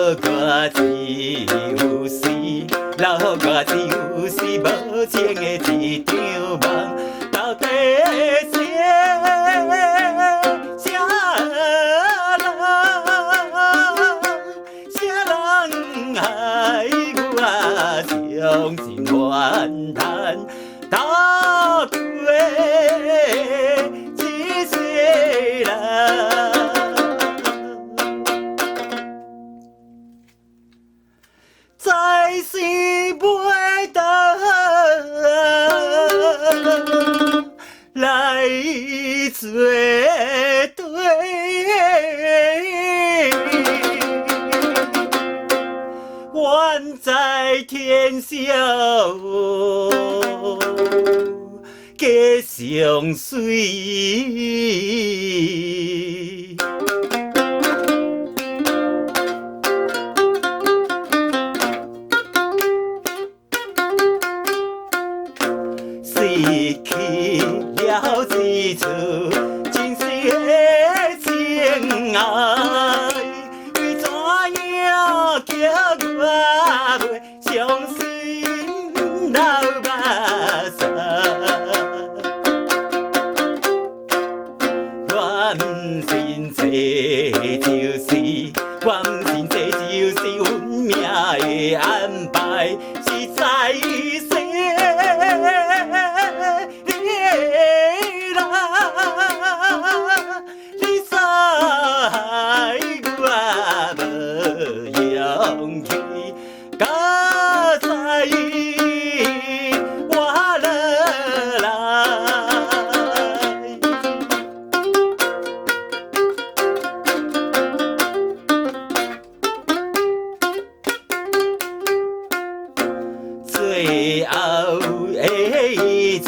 我只有死，老我只有死，无情的一场梦，到底是啥人害我伤心怨叹，到底一世人。在是袂当来作对，愿在天晓继相随。失去了一处真实的情爱，为怎样叫我袂伤心流目屎？我毋信这就是，我毋信这就是运命的安排，是在世。你杀害我无勇气，到在我落来。最后的一次。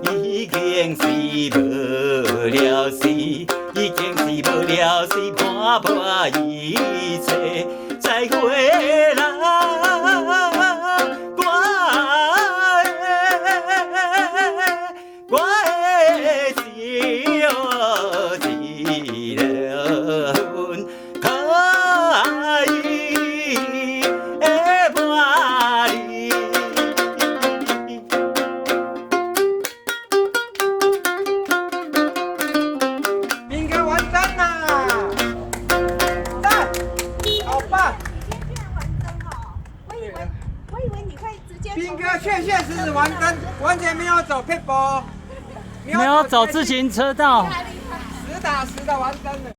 已经是无了时，已经是无了时，看破一切，再回来。我的心哦，一个份可以的伴侣。兵哥完蛋啦！蛋，好棒！我以为你会直接。兵哥确实完蛋，完全没有走pitbull，没有走自行车道。实打实的完蛋了。